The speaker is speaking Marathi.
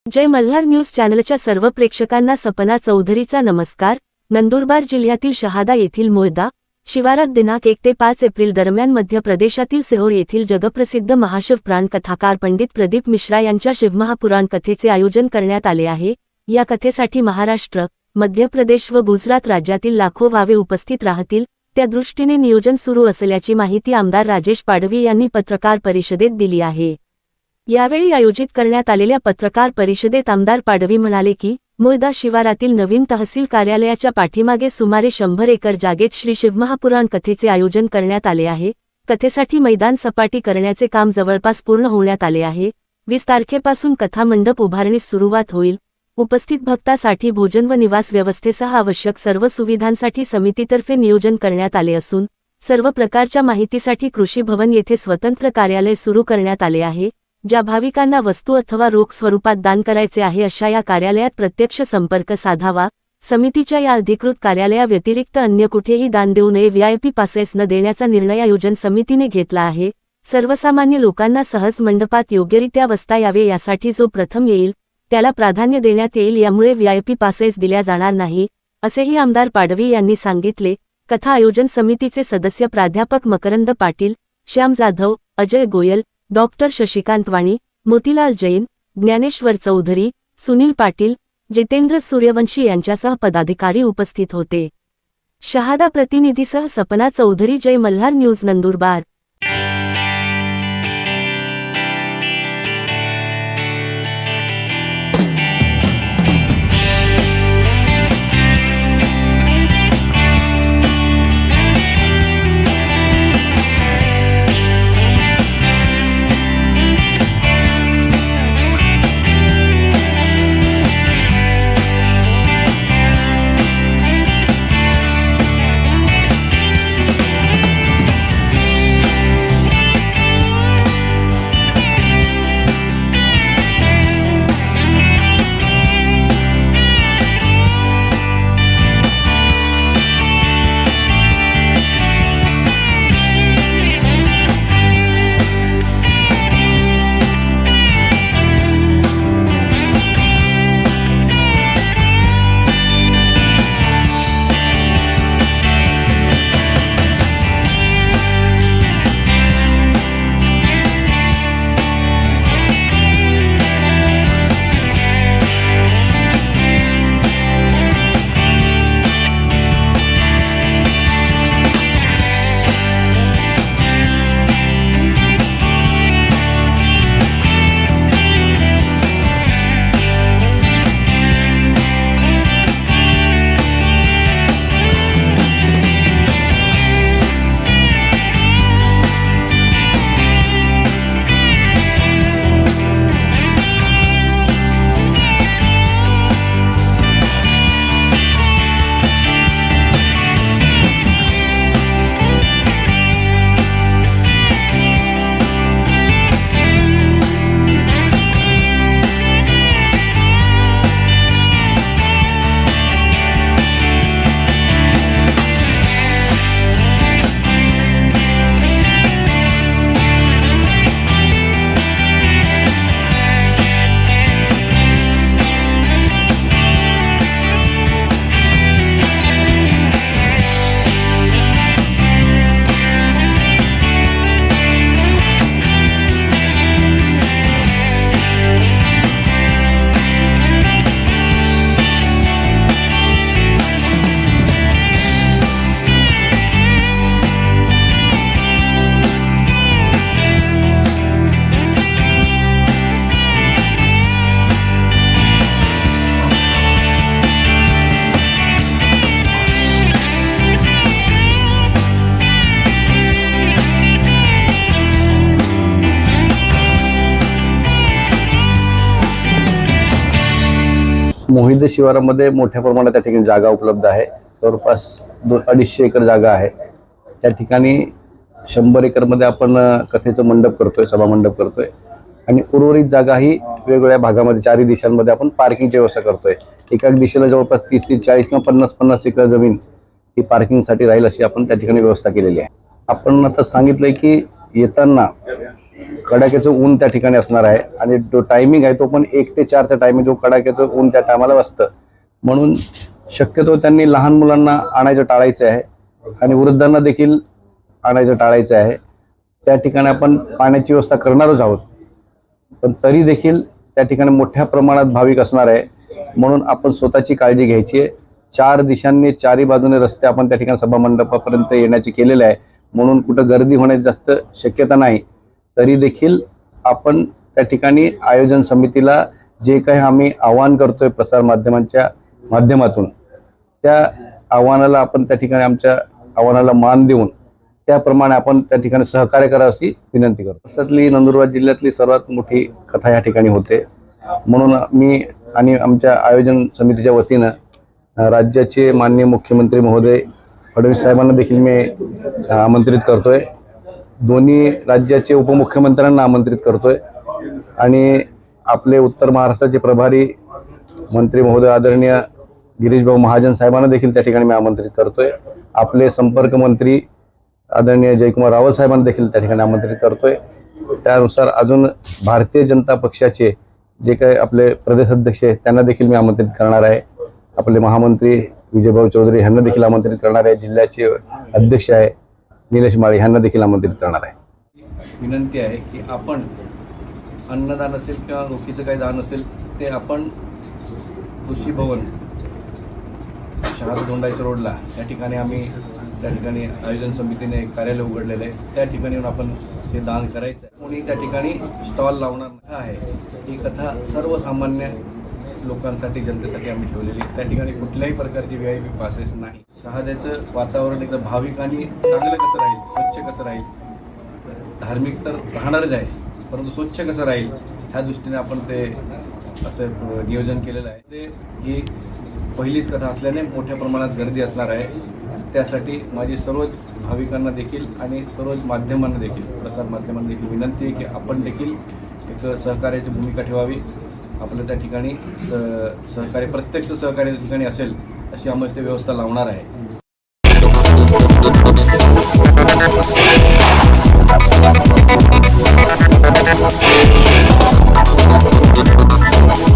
जय मल्हार न्यूज चॅनलच्या सर्व प्रेक्षकांना सपना चौधरीचा नमस्कार। नंदुरबार जिल्ह्यातील शहादा येथील मोयदा शिवारात दिनांक 1 ते 5 एप्रिल दरम्यान मध्य प्रदेशातील सिहोर येथील जगप्रसिद्ध महाशिव पुराण कथाकार पंडित प्रदीप मिश्रा यांच्या शिवमहापुराण कथेचे आयोजन करण्यात आले आहे। या कथेसाठी महाराष्ट्र, मध्य प्रदेश व गुजरात राज्यातील लाखो भावे उपस्थित राहतील, त्या दृष्टीने नियोजन सुरू असल्याची माहिती आमदार राजेश पाडवी यांनी पत्रकार परिषदेत दिली आहे। यावेळी आयोजित करण्यात आलेल्या पत्रकार परिषदेत आमदार पाडवी म्हणाले की मोयदा शिवारातील नवीन तहसील कार्यालयाच्या पाठीमागे सुमारे 100 एकर जागेत श्री शिवमहापुराण कथेचे आयोजन करण्यात आले आहे। कथेसाठी मैदान सपाटी करण्याचे काम जवळपास पूर्ण होण्यात आले आहे। 20 तारखेपासून कथा मंडप उभारणीस सुरुवात होईल। उपस्थित भक्तांसाठी भोजन व निवास व्यवस्थेसह आवश्यक सर्व सुविधांसाठी समितीतर्फे नियोजन करण्यात आले असून सर्व प्रकारच्या माहितीसाठी कृषी भवन येथे स्वतंत्र कार्यालय सुरू करण्यात आले आहे। ज्या भाविकांना वस्तू अथवा रोख स्वरूपात दान करायचे आहे अशा या कार्यालयात प्रत्यक्ष संपर्क साधावा। समितीच्या या अधिकृत कार्यालयाव्यतिरिक्त अन्य कुठेही दान देऊ नये। VIP पासेस न देण्याचा निर्णय आयोजन समितीने घेतला आहे। सर्वसामान्य लोकांना सहज मंडपात योग्यरित्या बसता यावे यासाठी जो प्रथम येईल त्याला प्राधान्य देण्यात येईल। यामुळे VIP पासेस दिल्या जाणार नाही असेही आमदार पाडवी यांनी सांगितले। कथा आयोजन समितीचे सदस्य प्राध्यापक मकरंद पाटील, श्याम जाधव, अजय गोयल, डॉक्टर शशिकांत वाणी, मोतीलाल जैन, ज्ञानेश्वर चौधरी, सुनील पाटील, जितेंद्र सूर्यवंशी यांच्यासह पदाधिकारी उपस्थित होते। शहादा प्रतिनिधीसह सपना चौधरी, जय मल्हार न्यूज, नंदुरबार। मोहिद शिवारामध्ये मोठ्या प्रमाणात त्या ठिकाणी जागा उपलब्ध आहे। जवळपास 250 एकर जागा आहे। त्या ठिकाणी 100 एकरमध्ये आपण कथेचं मंडप करतोय, सभा मंडप करतोय आणि उर्वरित जागा ही वेगवेगळ्या भागामध्ये चारही दिशांमध्ये आपण पार्किंगची व्यवस्था करतोय। एका दिशेला जवळपास 30 40 किंवा 50 एकर जमीन ही पार्किंगसाठी राहील अशी आपण त्या ठिकाणी व्यवस्था केलेली आहे। आपण आता सांगितलंय की येताना कडाक्याचं ऊन त्या ठिकाणी असणार आहे आणि जो टायमिंग आहे तो पण 1 ते 4चा टायमिंग, जो कडाक्याचं ऊन त्या टायमाला असतं. म्हणून शक्यतो त्यांनी लहान मुलांना आणायचं टाळायचं आहे आणि वृद्धांना देखील आणायचं टाळायचं आहे. त्या ठिकाणी आपण पाण्याची व्यवस्था करणारच आहोत, पण तरी देखील त्या ठिकाणी मोठ्या प्रमाणात भाविक असणार आहे. म्हणून आपण स्वतःची काळजी घ्यायची आहे. 4 दिशांनी 4ही बाजूने रस्ते आपण त्या ठिकाणी सभा मंडपापर्यंत येण्याचे केलेले आहे, म्हणून कुठं गर्दी होण्याची जास्त शक्यता नाही. तरी देखील आपण त्या ठिकाणी आयोजन समितीला जे काही आम्ही आवाहन करतोय प्रसार माध्यमांच्या माध्यमातून, त्या आव्हानाला आपण त्या ठिकाणी आमच्या आव्हानाला मान देऊन त्याप्रमाणे आपण त्या ठिकाणी सहकार्य करावं अशी विनंती करतो. महाराष्ट्रातली नंदुरबार जिल्ह्यातली सर्वात मोठी कथा या ठिकाणी होते. म्हणून मी आणि आमच्या आयोजन समितीच्या वतीनं राज्याचे माननीय मुख्यमंत्री महोदय फडणवीस साहेबांना देखील मी आमंत्रित करतोय. दोन्ही राज्याचे उपमुख्यमंत्र्यांना आमंत्रित करतोय आणि आपले उत्तर महाराष्ट्राचे प्रभारी मंत्री महोदय आदरणीय गिरीशभाऊ महाजन साहेबांना देखील त्या ठिकाणी मी आमंत्रित करतोय. आपले संपर्क मंत्री आदरणीय जयकुमार रावल साहेबांना देखील त्या ठिकाणी आमंत्रित करतोय. त्यानुसार अजून भारतीय जनता पक्षाचे जे काही आपले प्रदेश अध्यक्ष आहेत त्यांना देखील मी आमंत्रित करणार आहे. आपले महामंत्री विजयभाऊ चौधरी यांना देखील आमंत्रित करणार आहे. जिल्ह्याचे अध्यक्ष आहे निलेश माळी यांना देखील आमंत्रित करणार आहे. विनंती आहे की आपण अन्नदान असेल किंवा रोखीचं काही दान असेल ते आपण कृषी भवन शहादा दोंडाईच्या रोडला त्या ठिकाणी आम्ही त्या ठिकाणी आयोजन समितीने कार्यालय उघडलेलं आहे. त्या ठिकाणी येऊन आपण हे दान करायचं आहे. कोणी त्या ठिकाणी स्टॉल लावणार आहे. ही कथा सर्वसामान्य लोकांसाठी, जनतेसाठी आम्ही ठेवलेली. त्या ठिकाणी कुठल्याही प्रकारची VIP पासेस नाही. शहाद्याचं वातावरण एकदम भाविक आणि चांगलं कसं राहील, स्वच्छ कसं राहील, धार्मिक तर राहणारच आहे, परंतु स्वच्छ कसं राहील ह्या दृष्टीने आपण ते असं नियोजन केलेलं आहे. ते ही पहिलीच कथा असल्याने मोठ्या प्रमाणात गर्दी असणार आहे. त्यासाठी माझी सर्वच भाविकांना देखील आणि सर्वच माध्यमांना देखील, प्रसार माध्यमांना देखील विनंती आहे की आपण देखील एक सहकार्याची भूमिका ठेवावी. आपलं त्या ठिकाणी सहकार्य, प्रत्यक्ष सहकार्य त्या ठिकाणी असेल अशी आम्ही व्यवस्था लावणार आहे.